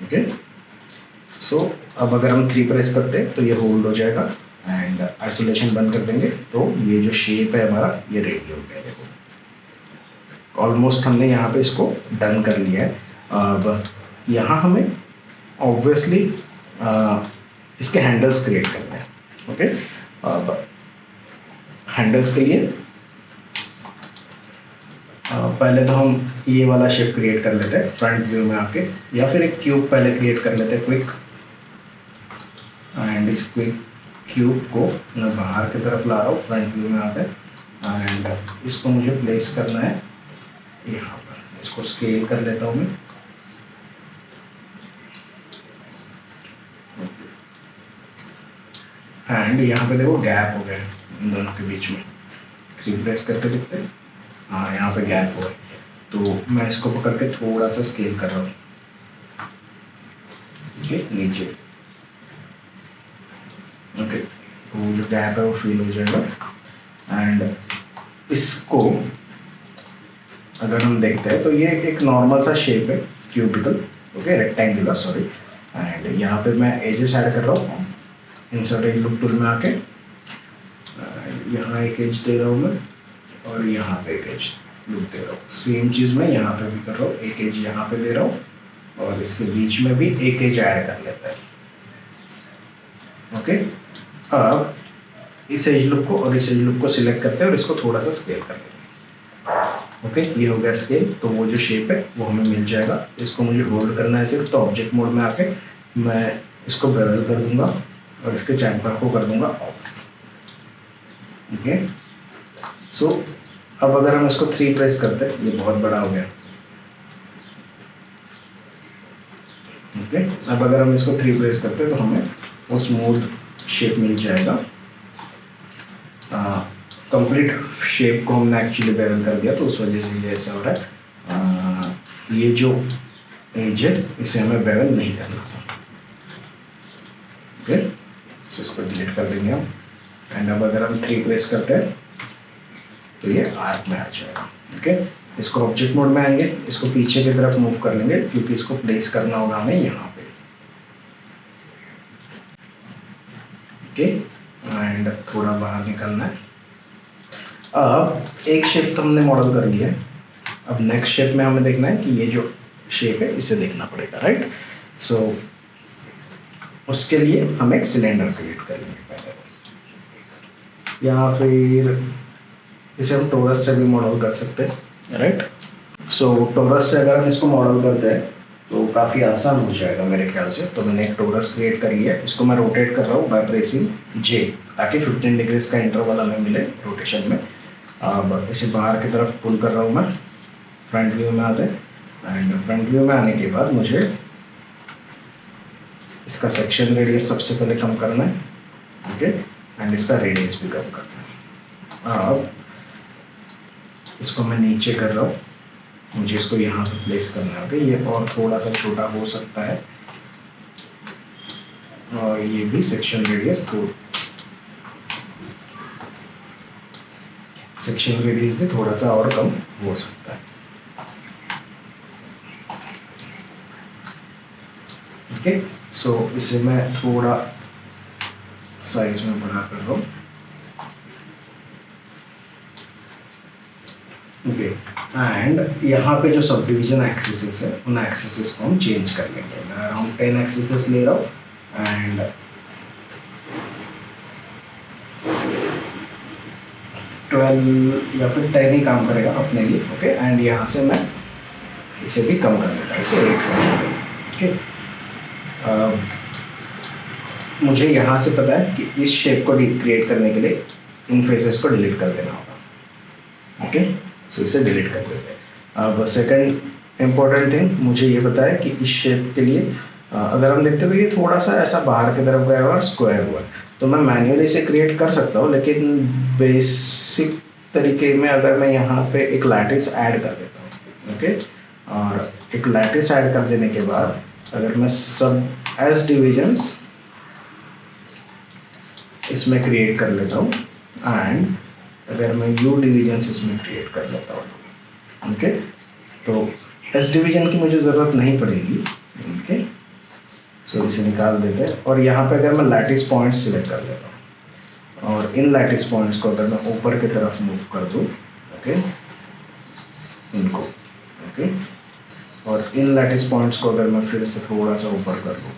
ओके। सो अब अगर हम 3 प्रेस करते हैं तो ये होल्ड हो जाएगा एंड आइसोलेशन बंद कर देंगे तो ये जो शेप है हमारा ये रेडी हो गया। देखो ऑलमोस्ट हमने यहाँ पे इसको डन कर लिया है। अब यहाँ हमें ऑब्वियसली इसके हैंडल्स क्रिएट करने हैं, ओके। अब हैंडल्स के लिए पहले तो हम ये वाला शेप क्रिएट कर लेते हैं फ्रंट व्यू में आके, या फिर एक क्यूब पहले क्रिएट कर लेते हैं क्विक, एंड इस क्विक क्यूब को मैं बाहर की तरफ ला रहा हूँ फ्रंट व्यू में आकर, एंड इसको मुझे प्लेस करना है यहाँ पर। इसको स्केल कर लेता हूँ मैं। एंड यहाँ पे देखो गैप हो गया इन दोनों के बीच में, 3 प्रेस करके देखते हैं। हाँ, यहाँ पे गैप हो गया, तो मैं इसको पकड़ के थोड़ा सा स्केल कर रहा हूँ नीचे। ओके, तो जो गैप है वो फील हो जाएगा। एंड इसको अगर हम देखते हैं तो ये एक नॉर्मल सा शेप है, cubical, okay, rectangular sorry. And यहाँ पे मैं एजेस ऐड कर रहा हूँ, इंसर्ट एज लुक टूल में आके यहाँ एक एज दे रहा हूँ मैं, और यहाँ पे एक एज लुक दे रहा हूँ। सेम चीज़ मैं यहाँ पे भी कर रहा हूँ, एक एज यहाँ पे दे रहा हूँ, और इसके बीच में भी एक एज ऐड कर लेता है। ओके, अब इस एज लुक को और इस एज लुक को सिलेक्ट करते हैं और इसको थोड़ा सा स्केल कर लेते हैं। ओके, ये हो गया स्केल, तो वो जो शेप है वो हमें मिल जाएगा। इसको मुझे होल्ड करना है सिर्फ, तो ऑब्जेक्ट मोड में आके मैं इसको बेवल कर दूंगा और इसके चैम्पर को कर दूंगा ऑफ। ओके, सो अब अगर हम इसको 3 प्रेस करते हैं, ये बहुत बड़ा हो गया। ओके, अब अगर हम इसको 3 प्रेस करते हैं तो हमें वो स्मूथ शेप मिल जाएगा। कंप्लीट शेप को हमने एक्चुअली बेवल कर दिया, तो उस वजह से ये ऐसा हो रहा है। ये जो एज है इसे हमें बेवल नहीं करना था। ओके, सो इसको डिलीट कर देंगे हम। एंड अब अगर हम 3 प्रेस करते हैं तो ये आर्क में आ जाएगा। ओके, इसको ऑब्जेक्ट मोड में आएंगे, इसको पीछे की तरफ मूव कर लेंगे क्योंकि इसको प्लेस करना होगा हमें यहाँ पे। ओके, एंड थोड़ा बाहर निकलना है। अब एक शेप तो हमने मॉडल कर लिया है, अब नेक्स्ट शेप में हमें देखना है कि ये जो शेप है इसे देखना पड़ेगा, राइट। सो उसके लिए हम एक सिलेंडर क्रिएट कर लेंगे पहले, या फिर इसे हम टोरस से भी मॉडल कर सकते हैं, राइट। सो टोरस से अगर हम इसको मॉडल करते हैं तो काफ़ी आसान हो जाएगा मेरे ख्याल से। तो मैंने एक टोरस क्रिएट कर लिया है, इसको मैं रोटेट कर रहा हूँ बाय प्रेसिंग J, ताकि 15 डिग्रीज का इंटरवल हमें मिले रोटेशन में। अब इसे बाहर की तरफ पुल कर रहा हूँ मैं, फ्रंट व्यू में आते हैं। एंड फ्रंट व्यू में आने के बाद मुझे इसका सेक्शन रेडियस सबसे पहले कम करना है, ओके, एंड इसका रेडियस भी कम करना है। अब इसको मैं नीचे कर रहा हूँ, मुझे इसको यहाँ पे प्लेस करना है। ओके, ये और थोड़ा सा छोटा हो सकता है, और ये भी सेक्शन रेडियस भी थोड़ा सा और कम हो सकता है। ओके, सो इसे मैं थोड़ा साइज में बड़ा कर रहा हूँ। ओके, एंड यहाँ पे जो सब डिविजन एक्सिस है उन एक्सिस को हम चेंज कर लेंगे। मैं अराउंड 10 एक्सिस ले रहा हूँ, एंड 12 या फिर 10 ही काम करेगा अपने लिए। ओके, एंड यहाँ से मैं इसे भी कम कर देता हूँ, इसे 8 कर देता हूँ। ओके, मुझे यहाँ से पता है कि इस शेप को क्रिएट करने के लिए इन फेसेस को डिलीट कर देना होगा। ओके, सो इसे डिलीट कर देते हैं। अब सेकंड इम्पोर्टेंट थिंग मुझे ये पता है कि इस शेप के लिए अगर हम देखते हैं तो ये थोड़ा सा ऐसा बाहर की तरफ गया हुआ और स्क्वायर हुआ है, तो मैं मैन्युअली इसे क्रिएट कर सकता हूँ, लेकिन बेसिक तरीके में अगर मैं यहाँ पे एक लैटिस ऐड कर देता हूँ, ओके, और एक लैटिस ऐड कर देने के बाद अगर मैं सब एस डिविजन्स इसमें क्रिएट कर लेता हूँ, एंड अगर मैं यू डिवीजन्स इसमें क्रिएट कर लेता हूँ, ओके, तो एस डिवीजन की मुझे ज़रूरत नहीं पड़ेगी। ओके, सो इसे निकाल देते हैं, और यहाँ पे अगर मैं लैटिस पॉइंट्स सिलेक्ट कर लेता हूँ और इन लैटिस पॉइंट्स को अगर मैं ऊपर की तरफ मूव कर दूँ, ओके, इनको, ओके, और इन लैटिस पॉइंट्स को अगर मैं फिर से थोड़ा सा ऊपर कर दूँ,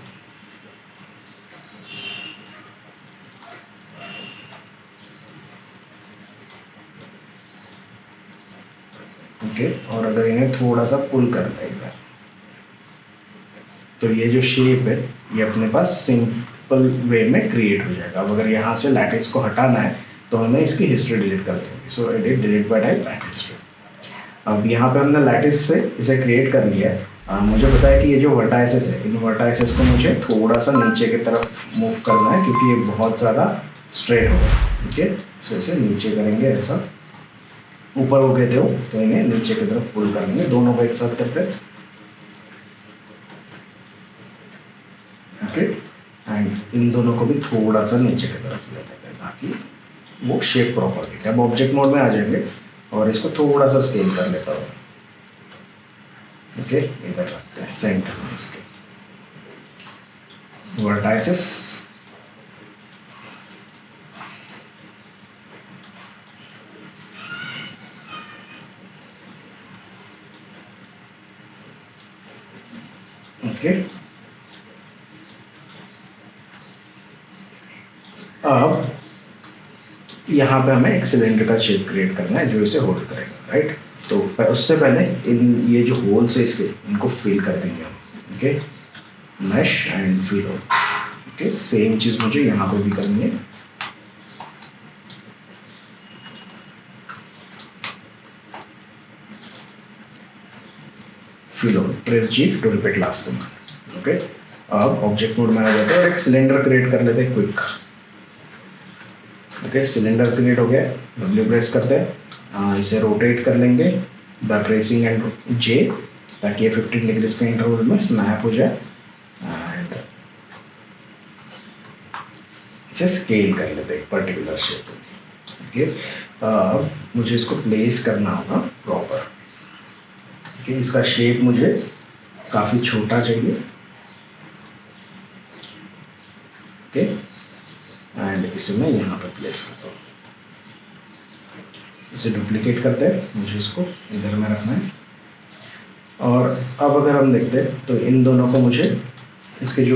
ओके, और अगर इन्हें थोड़ा सा पुल करता है इधर, तो ये जो शेप है ये अपने पास सिंपल वे में क्रिएट हो जाएगा। अब अगर यहाँ से लैटिस को हटाना है तो हमें इसकी हिस्ट्री डिलीट कर देंगे। So edit delete by type and history. अब यहाँ पे हमने लैटिस से इसे क्रिएट कर लिया है। मुझे पता है कि ये जो वर्टाइसेस है, इन वर्टाइसेस को मुझे थोड़ा सा नीचे की तरफ मूव करना है क्योंकि ये बहुत ज़्यादा स्ट्रेट हो गया। ठीक है, सो इसे नीचे करेंगे, ऐसा ऊपर हो गए थे वो, तो इन्हें नीचे की तरफ पुल कर लेंगे, दोनों को एक साथ करते हैं। ओके, एंड इन दोनों को भी थोड़ा सा नीचे की तरफ ले लेते हैं ताकि वो शेप प्रॉपर दिखे। अब ऑब्जेक्ट मोड में आ जाएंगे और इसको थोड़ा सा स्केल कर लेता हूँ। ओके, इधर रखते हैं सेंटर में इसके वर्टाइसेस। ओके, अब यहाँ पे हमें एक सिलेंडर का शेप क्रिएट करना है जो इसे होल्ड करेगा, राइट। तो उससे पहले इन ये जो होल्स है इसके, इनको फिल कर देंगे हम। Okay, mash and fill hole. Okay, same चीज़ मुझे यहाँ पे भी करनी है। Fill hole, press G to repeat last command. Okay, अब ऑब्जेक्ट मोड में आ जाते हैं और एक सिलेंडर क्रिएट कर लेते हैं क्विक। ओके, सिलेंडर क्रिएट हो गया, W प्रेस करते हैं, इसे रोटेट कर लेंगे बाय प्रेसिंग एंड J ताकि ये 15 डिग्री के इंटरवल में स्नैप हो जाए, एंड इसे स्केल कर लेते हैं एक पर्टिकुलर शेप। ओके, अब मुझे इसको प्लेस करना होगा प्रॉपर। ओके, इसका शेप मुझे काफ़ी छोटा चाहिए। ओके, एंड इसे मैं यहाँ पर प्लेस करता हूँ। इसे डुप्लीकेट करते हैं, मुझे इसको इधर में रखना है। और अब अगर हम देखते हैं तो इन दोनों को मुझे इसके जो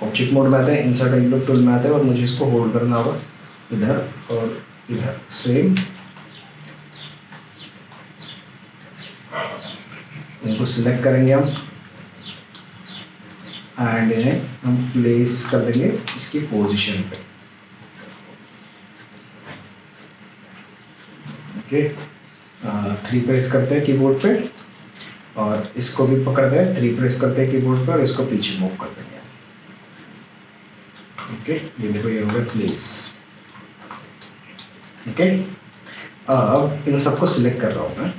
ऑब्जेक्ट मोड में आते हैं, इंसर्ट इनपुट टूल में आते हैं और मुझे इसको होल्ड करना होगा इधर और इधर सेम। इनको सिलेक्ट करेंगे हम एंड इन्हें हम प्लेस कर देंगे इसकी पोजीशन पे। ओके, 3 प्रेस करते हैं कीबोर्ड पे और इसको भी पकड़ते हैं, 3 प्रेस करते हैं कीबोर्ड पे और इसको पीछे मूव कर देंगे। ओके, ये देखो ये हो गया प्लेस। ओके, अब इन सबको सिलेक्ट कर रहा हूँ मैं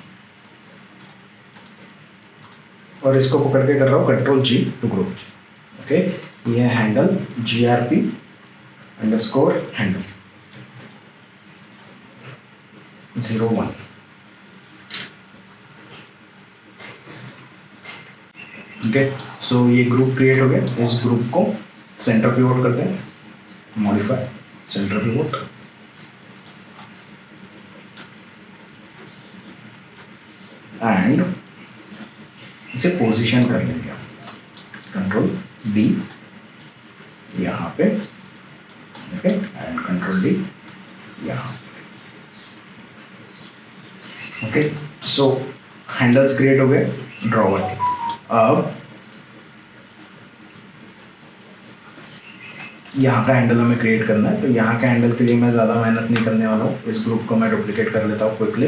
और इसको पकड़ के कर रहा हूँ control G to group. Okay, ये handle GRP underscore handle 01। Okay, so ये ग्रुप क्रिएट हो गया। इस ग्रुप को सेंटर पिवोट करते हैं, मॉडिफाई सेंटर पिवोट, एंड इसे पोजीशन कर लेंगे हम, कंट्रोल D यहाँ पे। ओके, एंड कंट्रोल D यहाँ। ओके, सो हैंडल्स क्रिएट हो गए ड्रॉवर के। अब यहाँ का हैंडल हमें क्रिएट करना है, तो यहाँ का हैंडल के लिए मैं ज़्यादा मेहनत नहीं करने वाला हूँ। इस ग्रुप को मैं डुप्लीकेट कर लेता हूँ क्विकली।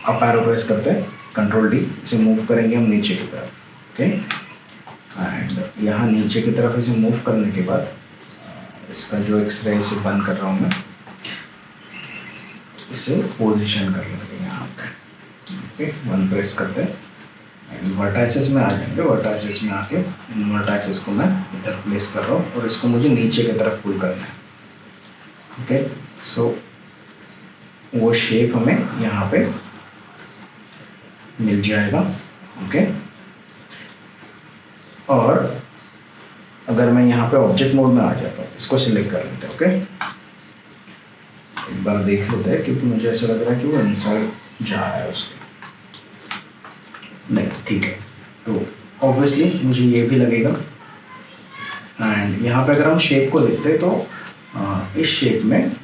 अप एरो प्रेस करते हैं, कंट्रोल D, इसे मूव करेंगे हम नीचे की तरफ। ओके, एंड यहाँ नीचे की तरफ इसे मूव करने के बाद इसका जो एक्सरे इसे बंद कर रहा हूँ मैं, इसे पोजीशन कर लेंगे यहाँ पे। ओके, 1 प्रेस करते हैं एंड वर्टाइसेस में आ जाएंगे। वर्टाइसेस में आके इन वर्टाइसेस को मैं इधर प्लेस कर रहा हूँ और इसको मुझे नीचे की तरफ पुल करना है। ओके, सो वो शेप हमें यहाँ पे मिल जाएगा। ओके, और अगर मैं यहाँ पे ऑब्जेक्ट मोड में आ जाता हूँ, इसको सिलेक्ट कर लेते हैं। ओके, एक बार देख लेते हैं क्योंकि मुझे ऐसा लग रहा है कि वो इनसाइड जा रहा है उसके। नहीं, ठीक है, तो ऑब्वियसली मुझे ये भी लगेगा। एंड यहाँ पे अगर हम शेप को देखते हैं तो इस शेप में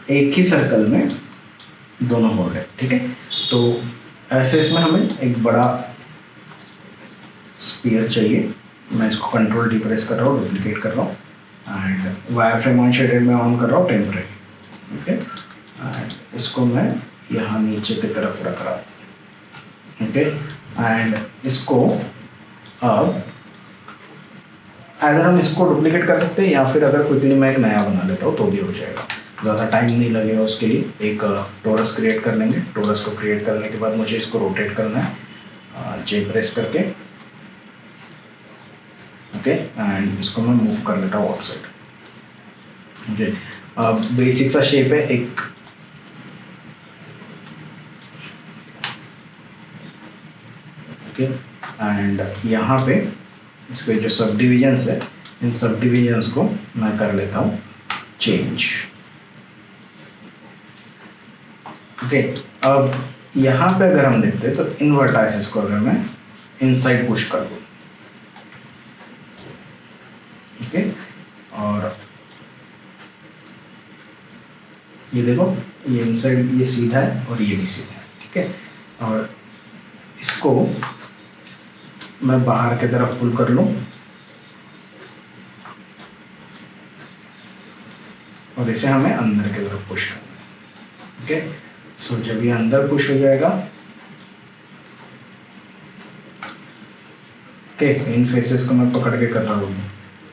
एक ही सर्कल में दोनों होल है। ठीक है, तो ऐसे इसमें हमें एक बड़ा स्पीयर चाहिए, मैं इसको कंट्रोल डी प्रेस कर रहा हूँ, डुप्लीकेट कर रहा हूँ and wire frame on shaded में ऑन कर रहा हूँ टेम्परेरी। ओके, एंड इसको मैं यहाँ नीचे की तरफ रख रहा हूँ। ओके, एंड इसको अब अगर हम इसको डुप्लीकेट कर सकते हैं या फिर अगर क्विकली मैं एक नया बना लेता हूँ तो भी हो जाएगा, ज़्यादा टाइम नहीं लगेगा उसके लिए। एक टोरस क्रिएट कर लेंगे, टोरस को क्रिएट करने के बाद मुझे इसको रोटेट करना है जे प्रेस करके। ओके, एंड इसको मैं मूव कर लेता हूँ आउटसाइड। ओके, अब बेसिक सा शेप है एक, ओके, एंड यहाँ पे इसके जो सब डिविजन्स है इन सब डिविजन्स को मैं कर लेता हूँ चेंज। ओके, अब यहाँ पे अगर हम देखते हैं तो इन वर्टाइसेस को अगर मैं इनसाइड पुश कर दूँ, ओके, और ये देखो ये इनसाइड ये सीधा है और ये भी सीधा है, ठीक है, और इसको मैं बाहर की तरफ पुल कर लूँ और इसे हमें अंदर की तरफ पुश करना है। ओके, सो जब ये अंदर पुश हो जाएगा, ओके, इन फेसेस को मैं पकड़ के कर रहा हूँ,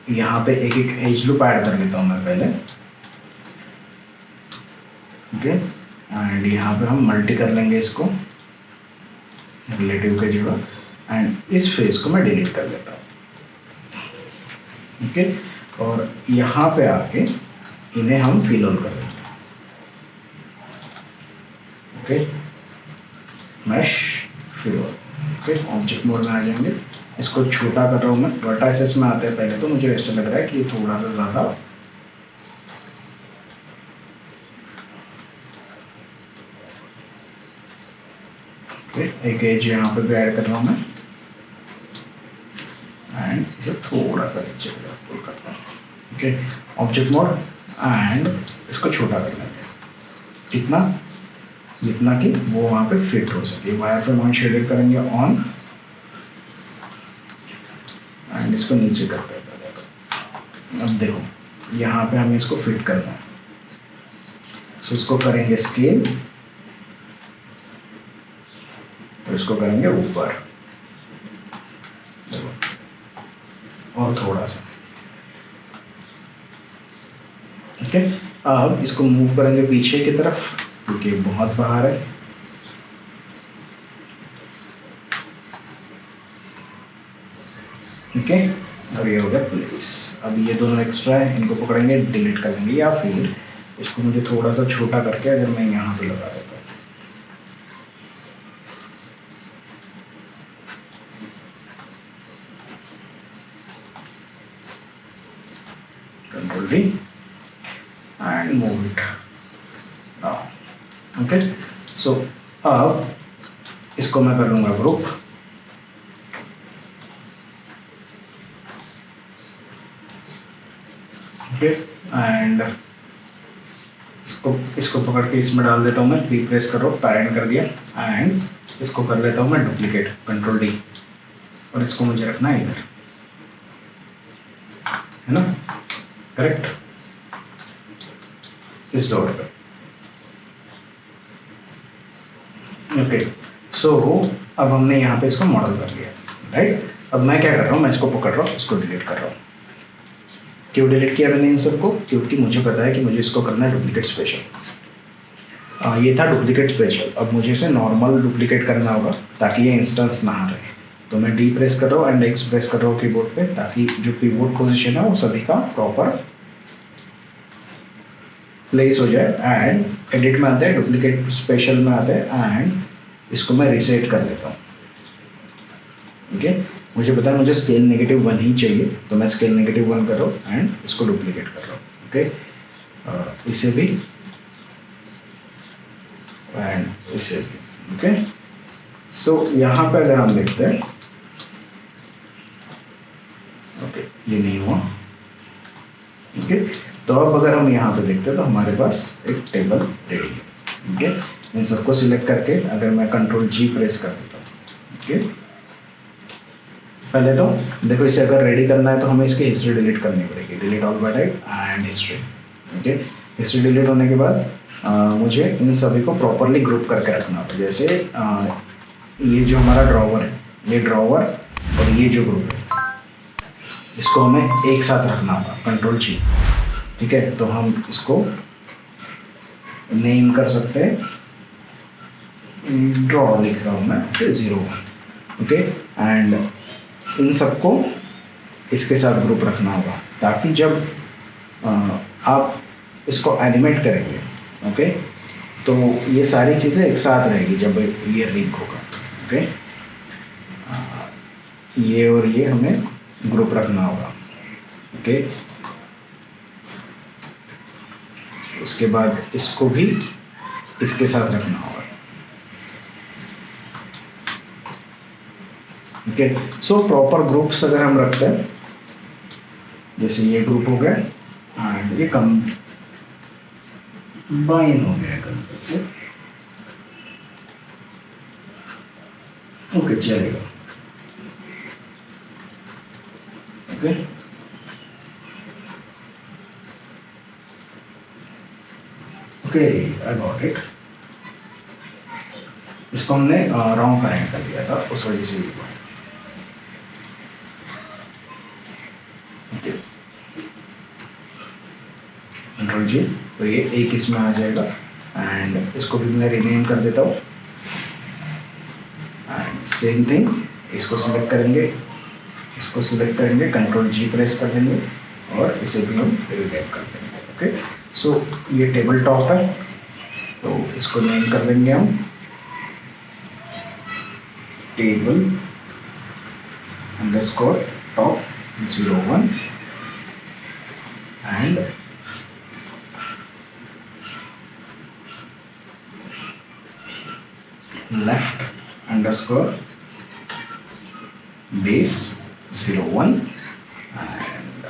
यहाँ पे एक एक एज लूप ऐड कर लेता हूँ मैं पहले। ओके, एंड यहाँ पे हम मल्टी कर लेंगे इसको रिलेटिव के जगह, एंड इस फेस को मैं डिलीट कर लेता हूँ। ओके, और यहाँ पे आके इन्हें हम फिल ऑन कर देंगे। Okay, mesh fill on. Okay, object mode में आ जाएंगे, इसको छोटा कर रहा हूँ मैं, वर्टाइसेस में आते हैं पहले तो मुझे ऐसा लग रहा है कि ये थोड़ा सा ज़्यादा, एक एज यहाँ पे भी ऐड कर रहा हूँ मैं एंड इसे थोड़ा सा नीचे की तरफ पुल करता हूँ। ओके, ऑब्जेक्ट मोड एंड इसको छोटा कर लेंगे कितना, जितना कि वो वहाँ पे फिट हो सके। वायर फ्रेम ऑन शेडेड करेंगे ऑन एंड इसको नीचे करते हैं। अब देखो यहाँ पे हमें इसको फिट करना है, सो इसको करेंगे स्केल और इसको करेंगे ऊपर और थोड़ा सा। ओके, अब इसको मूव करेंगे पीछे की तरफ क्योंकि बहुत बाहर है। ओके, और ये हो गया प्लेस। अब ये दोनों एक्स्ट्रा है, इनको पकड़ेंगे डिलीट कर देंगे, या फिर इसको मुझे थोड़ा सा छोटा करके अगर मैं यहाँ पे लगा देता हूँ, control D and move it down. Okay, so अब इसको मैं कर लूँगा ग्रुप। ओके, एंड इसको पकड़ के इसमें डाल देता हूँ मैं, प्रेस करो, पैरेंट कर दिया एंड इसको कर लेता हूँ मैं डुप्लीकेट, कंट्रोल डी, और इसको मुझे रखना है इधर, है ना, करेक्ट, इस डोर पे। ओके, सो अब हमने यहाँ पे इसको मॉडल कर लिया, राइट। अब मैं क्या कर रहा हूँ, मैं इसको पकड़ रहा हूँ, इसको डिलीट कर रहा हूँ। क्यों डिलीट किया मैंने इन सबको, क्योंकि मुझे पता है कि मुझे इसको करना है डुप्लीकेट स्पेशल। ये था डुप्लीकेट स्पेशल। अब मुझे इसे नॉर्मल डुप्लीकेट करना होगा ताकि ये इंस्टेंस ना रहे, तो मैं डी प्रेस कर रहा हूँ एंड एक्स प्रेस कर रहा हूँ कीबोर्ड पे, ताकि जो कीबोर्ड पोजीशन है वो सभी का प्रॉपर प्लेस हो जाए। एंड एडिट में आते हैं, डुप्लीकेट स्पेशल में आते हैं एंड इसको मैं रिसेट कर लेता हूँ। ओके, मुझे पता है मुझे स्केल -1 ही चाहिए, तो मैं स्केल -1 कर रहा हूँ एंड इसको डुप्लीकेट कर रहा हूँ। ओके, इसे भी एंड इसे भी। ओके, सो यहाँ पे अगर हम देखते हैं, ओके, ये नहीं हुआ। ओके, तो अब अगर हम यहाँ पे देखते हैं तो हमारे पास एक टेबल रेडी है। ओके, इन सबको सिलेक्ट करके अगर मैं कंट्रोल G प्रेस कर देता हूँ, ओके, पहले तो देखो, इसे अगर रेडी करना है तो हमें इसकी हिस्ट्री डिलीट करनी पड़ेगी। Delete all bye type and history. Okay, history delete होने के बाद मुझे इन सभी को प्रॉपरली ग्रुप करके रखना होगा। जैसे ये जो हमारा ड्रॉवर है, ये ड्रॉवर और ये जो ग्रुप है, इसको हमें एक साथ रखना होगा, कंट्रोल जी। ठीक है, तो हम इसको नेम कर सकते हैं, ड्रॉ लिख रहा हूँ मैं, 01। ओके, एंड इन सबको इसके साथ ग्रुप रखना होगा, ताकि जब आप इसको एनिमेट करेंगे, ओके, तो ये सारी चीज़ें एक साथ रहेगी जब ये रिंग होगा। ओके, ये और ये हमें ग्रुप रखना होगा। ओके, उसके बाद इसको भी इसके साथ रखना होगा। ओके, सो प्रॉपर ग्रुप्स अगर हम रखते हैं, जैसे ये ग्रुप हो गया एंड ये कंबाइन हो गया गलती से। ओके, चलेगा। Okay, okay, I got it. इसको हमने रॉन्ग कनेक्ट कर दिया था, उस वजह से हुआ। कंट्रोल जी, तो ये एक इसमें आ जाएगा एंड इसको भी मैं रीनेम कर देता हूँ। एंड सेम थिंग, इसको सिलेक्ट करेंगे, इसको सिलेक्ट करेंगे, कंट्रोल जी प्रेस कर देंगे और इसे भी हम रीनेम कर देंगे। ओके, सो ये टेबल टॉप है, तो इसको नेम कर देंगे हम table underscore top 01 and left underscore base 01 and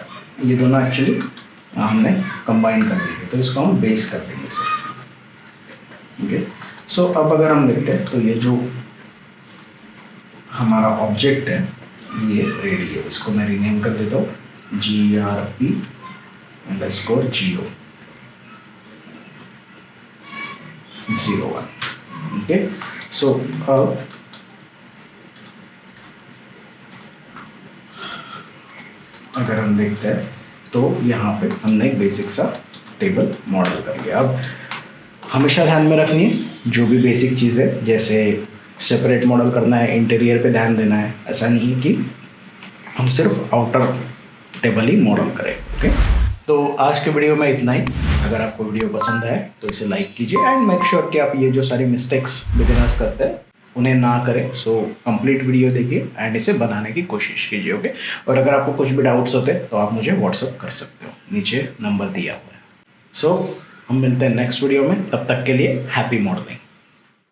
ये दोनों एक्चुअली हमने कंबाइन कर दिए, तो इसको हम बेस कर देंगे सर। ओके, सो अब अगर हम देखते हैं तो ये जो हमारा ऑब्जेक्ट है ये रेडी है। इसको मैं रीनेम कर देता हूँ GRP_GO01। ओके, सो अब अगर हम देखते हैं तो यहाँ पे हमने एक बेसिक सा टेबल मॉडल कर लिया। अब हमेशा ध्यान में रखनी है जो भी बेसिक चीज़ है, जैसे सेपरेट मॉडल करना है, इंटीरियर पे ध्यान देना है। ऐसा नहीं है कि हम सिर्फ आउटर टेबल ही मॉडल करें। ओके, तो आज के वीडियो में इतना ही। अगर आपको वीडियो पसंद है तो इसे लाइक कीजिए एंड मेक श्योर कि आप ये जो सारी मिस्टेक्स बिगिनर्स करते हैं उन्हें ना करें। सो कंप्लीट वीडियो देखिए एंड इसे बनाने की कोशिश कीजिए। ओके, और अगर आपको कुछ भी डाउट्स होते हैं तो आप मुझे व्हाट्सअप कर सकते हो, नीचे नंबर दिया हुआ है। सो हम मिलते हैं नेक्स्ट वीडियो में, तब तक के लिए हैप्पी मॉडलिंग।